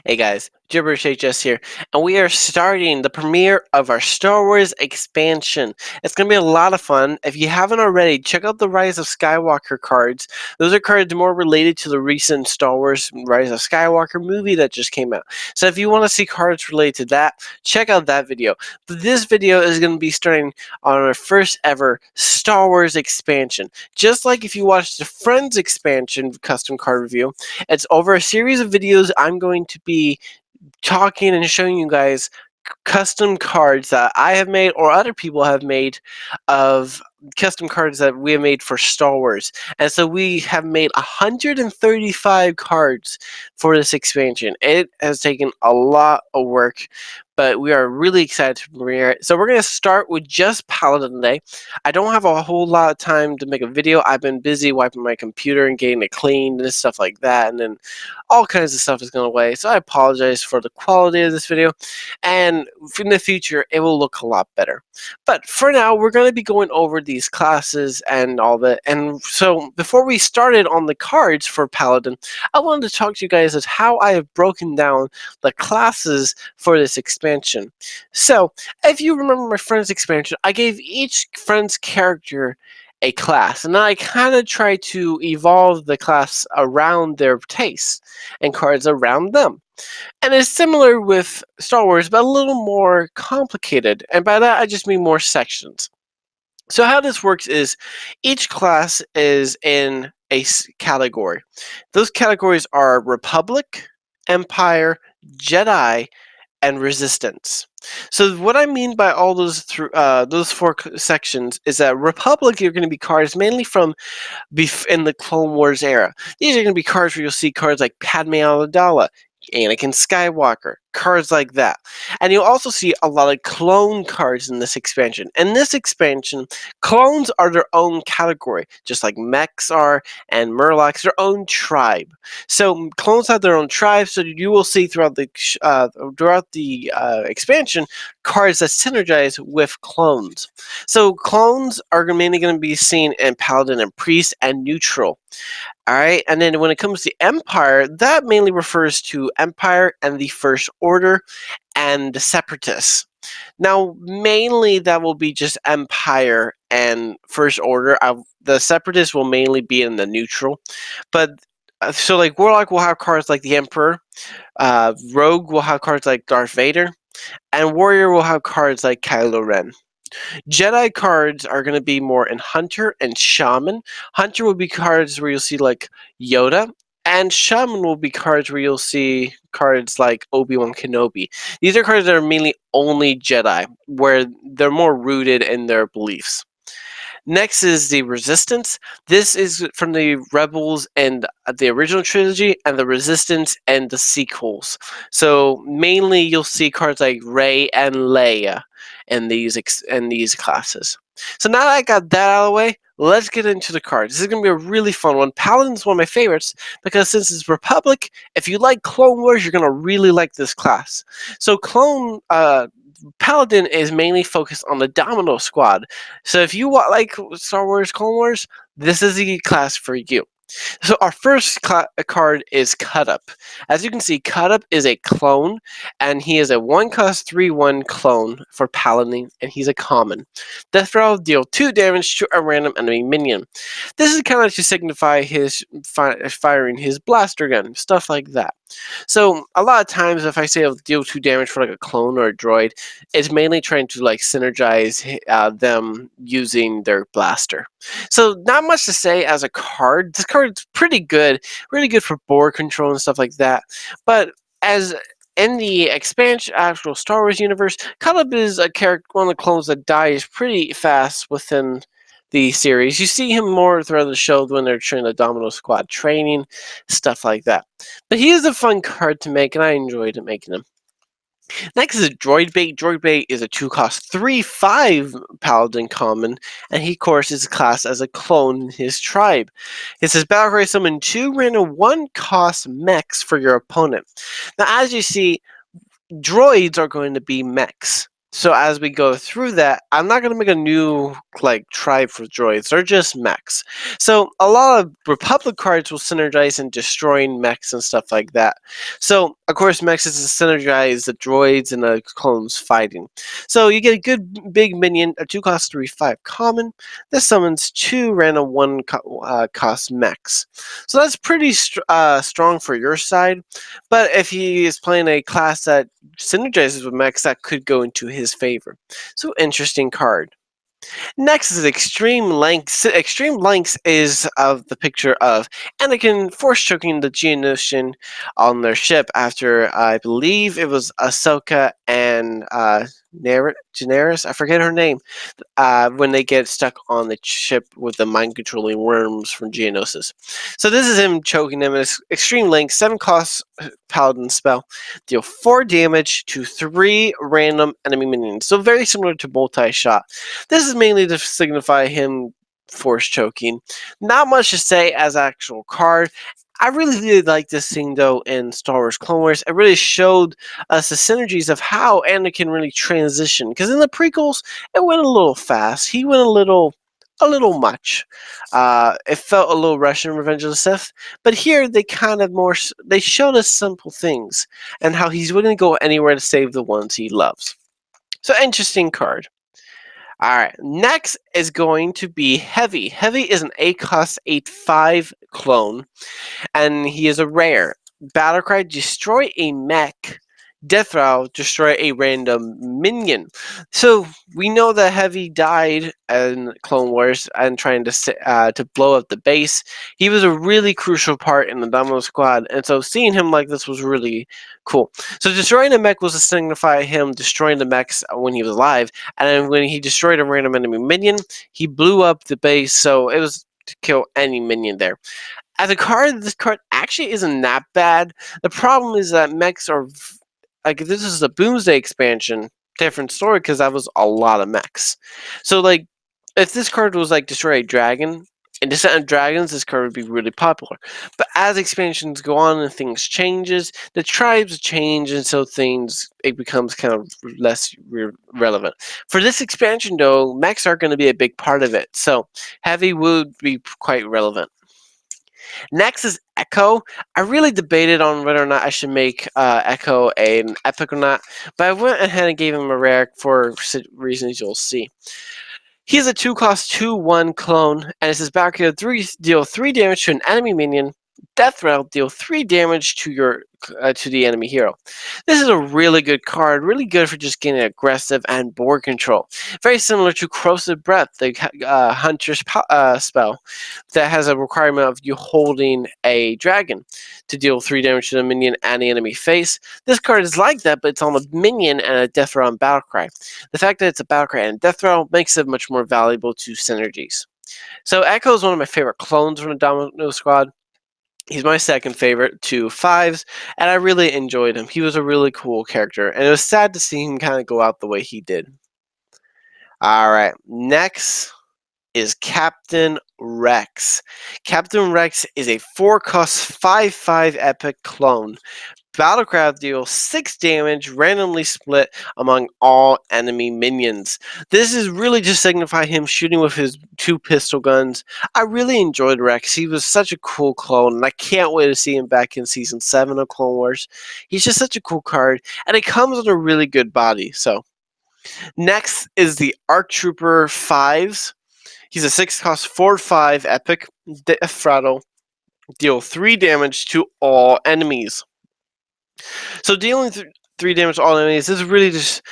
Hey guys, Gibberish HS here, and we are starting the premiere of our Star Wars expansion. It's going to be a lot of fun. If you haven't already, check out the Rise of Skywalker cards. Those are cards more related to the recent Star Wars Rise of Skywalker movie that just came out. So if you want to see cards related to that, check out that video. But this video is going to be starting on our first ever Star Wars expansion. Just like if you watched the Friends expansion custom card review, it's over a series of videos. I'm going to be talking and showing you guys custom cards that I have made or other people have made of custom cards that we have made for Star Wars. And so we have made 135 cards for this expansion. It has taken a lot of work, but we are really excited to premiere it. So we're going to start with just Paladin today. I don't have a whole lot of time to make a video. I've been busy wiping my computer and getting it cleaned and stuff like that, and then all kinds of stuff is going away. So I apologize for the quality of this video, and in the future it will look a lot better. But for now, we're going to be going over these classes and all that. And so before we started on the cards for Paladin, I wanted to talk to you guys as how I have broken down the classes for this expansion. So if you remember my Friends expansion, I gave each Friends character a class, and I kind of try to evolve the class around their tastes and cards around them. And it's similar with Star Wars, but a little more complicated. And by that, I just mean more sections. So how this works is each class is in a category. Those categories are Republic, Empire, Jedi, and Resistance. So what I mean by all those four sections is that Republic, you're going to be cards mainly from in the Clone Wars era. These are going to be cards where you'll see cards like Padme Amidala, Anakin Skywalker, cards like that. And you'll also see a lot of clone cards in this expansion. In this expansion, clones are their own category, just like mechs are and Murlocs, their own tribe. So clones have their own tribe, so you will see throughout the expansion cards that synergize with clones. So clones are mainly going to be seen in Paladin and Priest and Neutral. All right, and then when it comes to Empire, that mainly refers to Empire and the First Order and the Separatists. Now, mainly that will be just Empire and First Order. The Separatists will mainly be in the neutral, but so like Warlock will have cards like the Emperor, Rogue will have cards like Darth Vader, and Warrior will have cards like Kylo Ren. Jedi cards are going to be more in Hunter and Shaman. Hunter will be cards where you'll see like Yoda, and Shaman will be cards where you'll see cards like Obi-Wan Kenobi. These are cards that are mainly only Jedi, where they're more rooted in their beliefs. Next is the Resistance. This is from the Rebels and the original trilogy, and the Resistance and the sequels. So mainly you'll see cards like Rey and Leia in these classes. So now that I got that out of the way, let's get into the cards. This is going to be a really fun one. Paladin is one of my favorites because since it's Republic, if you like Clone Wars, you're going to really like this class. So Paladin is mainly focused on the Domino Squad. So if you like Star Wars Clone Wars, this is the class for you. So our first card is Cutup. As you can see, Cutup is a clone, and he is a 1-cost 3/1 clone for Paladin, and he's a common. Death Rattle, deal 2 damage to a random enemy minion. This is kind of to signify his firing his blaster gun, stuff like that. So a lot of times, if I say I'll deal 2 damage for like a clone or a droid, it's mainly trying to like synergize them using their blaster. So not much to say as a card. This card's pretty good, really good for board control and stuff like that. But as in the expansion actual Star Wars universe, Cutup is a character, one of the clones that dies pretty fast within the series. You see him more throughout the show when they're training the Domino Squad training, stuff like that. But he is a fun card to make, and I enjoyed making him. Next is Droid Bait. Droid Bait is a 2-cost 3/5 Paladin common, and he, of course, is classed as a clone in his tribe. It says battle cry summon 2 random 1-cost mechs for your opponent. Now, as you see, droids are going to be mechs. So as we go through that, I'm not gonna make a new like tribe for droids. They're just mechs. So a lot of Republic cards will synergize in destroying mechs and stuff like that. So of course mechs is to synergize the droids and the clones fighting. So you get a good big minion, a 2-cost 3/5 common. This summons 2 random cost mechs. So that's pretty strong for your side. But if he is playing a class that synergizes with mechs, that could go into his favor. So interesting card. Next is Extreme Lengths. Extreme Lengths is of the picture of Anakin force choking the Geonosian on their ship after I believe it was Ahsoka and Daenerys. I forget her name. When they get stuck on the ship with the mind controlling worms from Geonosis. So this is him choking them. It's Extreme Length, 7-cost Paladin spell. Deal 4 damage to 3 random enemy minions. So very similar to multi-shot. This is mainly to signify him force choking. Not much to say as actual card. I really did like this thing though in Star Wars Clone Wars. It really showed us the synergies of how Anakin really transitioned. Because in the prequels, it went a little fast. He went a little much. It felt a little rushed in Revenge of the Sith. But here they kind of they showed us simple things and how he's willing to go anywhere to save the ones he loves. So interesting card. All right, next is going to be Heavy. Heavy is an A-cost 8/5 clone, and he is a rare. Battlecry, destroy a mech. Death Row, destroy a random minion. So we know that Heavy died in Clone Wars and trying to blow up the base. He was a really crucial part in the Domino Squad, and so seeing him like this was really cool. So destroying a mech was to signify him destroying the mechs when he was alive, and then when he destroyed a random enemy minion, he blew up the base. So it was to kill any minion there. As a card, this card actually isn't that bad. The problem is that mechs are like if this is a Boomsday expansion, different story because that was a lot of mechs. So like if this card was like Destroy a Dragon and Descent of Dragons, this card would be really popular. But as expansions go on and things changes, the tribes change and so things it becomes kind of less relevant. For this expansion though, mechs are going to be a big part of it. So heavy would be quite relevant. Next is Echo. I really debated on whether or not I should make Echo an epic or not, but I went ahead and gave him a rare for reasons you'll see. He's a 2-cost 2/1 clone, and it says battlecry deal 3 damage to an enemy minion. Death Rattle, deal 3 damage to the enemy hero. This is a really good card, really good for just getting aggressive and board control. Very similar to Corrosive Breath, the Hunter's spell that has a requirement of you holding a dragon to deal 3 damage to the minion and the enemy face. This card is like that, but it's on a minion and a Death Rattle and Battlecry. The fact that it's a Battlecry and Death Rattle makes it much more valuable to synergies. So Echo is one of my favorite clones from the Domino Squad. He's my second favorite to 5s, and I really enjoyed him. He was a really cool character, and it was sad to see him kind of go out the way he did. Alright, next is Captain Rex. Captain Rex is a 4-cost 5/5 epic clone. Battlecraft deals 6 damage, randomly split among all enemy minions. This is really just signify him shooting with his 2 pistol guns. I really enjoyed Rex. He was such a cool clone, and I can't wait to see him back in Season 7 of Clone Wars. He's just such a cool card, and it comes with a really good body. So next is the Arc Trooper 5s. He's a 6-cost 4/5 epic Death Rattle. Deal 3 damage to all enemies. So dealing 3 damage to all enemies is really just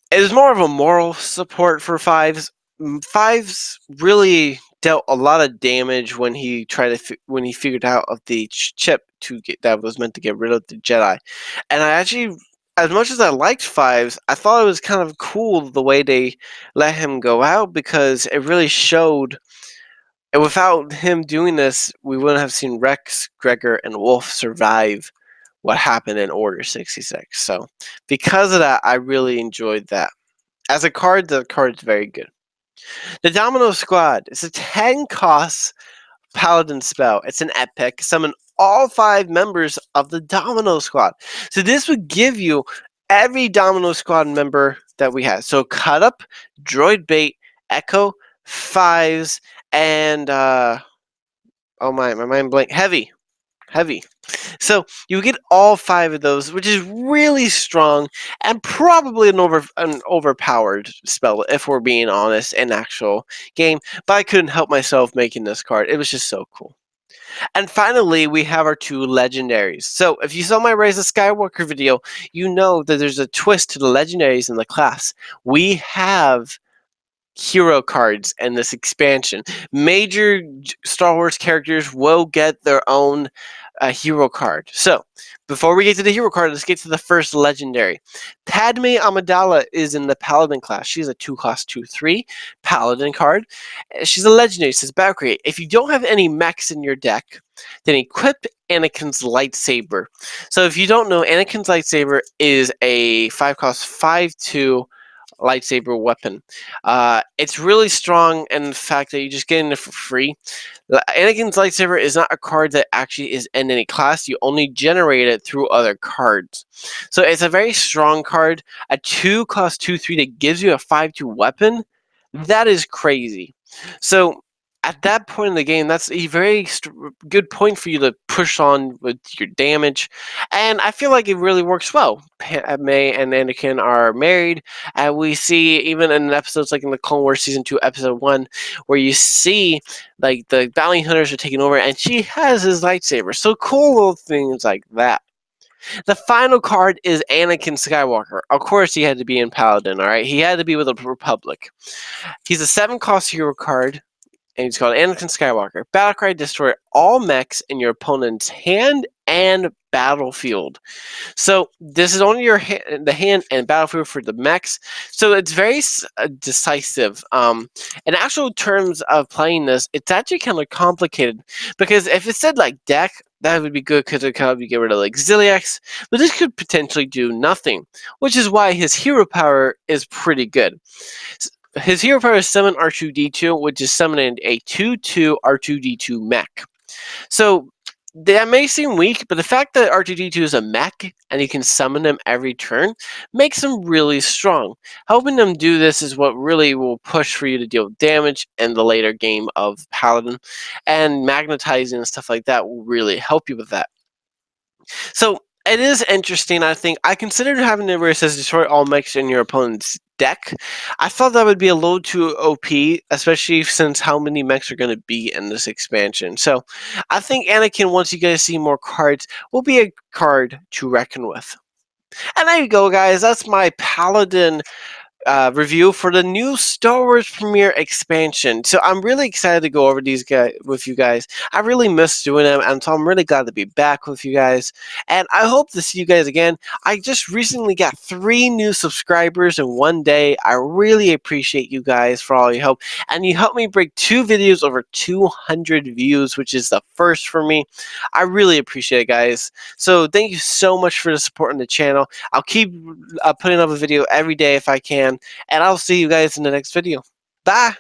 it is more of a moral support for 5s. 5s really dealt a lot of damage when he when he figured out of the chip that was meant to get rid of the Jedi. And I actually, as much as I liked 5s, I thought it was kind of cool the way they let him go out because it really showed. And without him doing this, we wouldn't have seen Rex, Gregor, and Wolf survive what happened in Order 66. So, because of that, I really enjoyed that. As a card, the card is very good. The Domino Squad is a 10-cost Paladin spell. It's an epic. Summon all 5 members of the Domino Squad. So this would give you every Domino Squad member that we had. So Cutup, Droid Bait, Echo, Fives, and oh my mind blank. Heavy. So you get all 5 of those, which is really strong and probably an overpowered spell, if we're being honest, in actual game. But I couldn't help myself making this card. It was just so cool. And finally, we have our 2 legendaries. So if you saw my Rise of Skywalker video, you know that there's a twist to the legendaries in the class. We have hero cards in this expansion. Major Star Wars characters will get their own hero card. So, before we get to the hero card, let's get to the first legendary. Padme Amidala is in the Paladin class. She's a 2-cost 2/3 Paladin card. She's a legendary. It says battle create. If you don't have any mechs in your deck, then equip Anakin's lightsaber. So, if you don't know, Anakin's lightsaber is a 5-cost 5/2 lightsaber weapon. It's really strong in the fact that you just get it for free. Anakin's lightsaber is not a card that actually is in any class. You only generate it through other cards. So it's a very strong card. A 2-cost 2/3 that gives you a 5/2 weapon. That is crazy. So at that point in the game, that's a very good point for you to push on with your damage. And I feel like it really works well. Padme and Anakin are married, and we see even in episodes like in the Clone Wars Season 2, Episode 1, where you see like the bounty hunters are taking over, and she has his lightsaber. So cool little things like that. The final card is Anakin Skywalker. Of course, he had to be in Paladin, alright? He had to be with the Republic. He's a 7-cost hero card, and he's called Anakin Skywalker. Battlecry, destroy all mechs in your opponent's hand and battlefield. So this is only the hand and battlefield for the mechs. So it's very decisive. In actual terms of playing this, it's actually kind of complicated because if it said like deck, that would be good because it could help you get rid of like Ziliax, but this could potentially do nothing, which is why his hero power is pretty good. His hero power is summon R2D2, which is summoning a 2/2 R2D2 mech. So that may seem weak, but the fact that R2D2 is a mech and you can summon him every turn makes him really strong. Helping them do this is what really will push for you to deal damage in the later game of Paladin, and magnetizing and stuff like that will really help you with that. So it is interesting, I think. I considered having it where it says destroy all mechs in your opponent's deck. I thought that would be a little too OP, especially since how many mechs are going to be in this expansion. So I think Anakin, once you guys see more cards, will be a card to reckon with. And there you go, guys. That's my Paladin review for the new Star Wars Premiere expansion. So I'm really excited to go over these guys with you guys. I really miss doing them, and so I'm really glad to be back with you guys. And I hope to see you guys again. I just recently got 3 new subscribers in one day. I really appreciate you guys for all your help, and you helped me break 2 videos over 200 views, which is the first for me. I really appreciate it, guys. So thank you so much for the support on the channel. I'll keep putting up a video every day if I can, and I'll see you guys in the next video. Bye!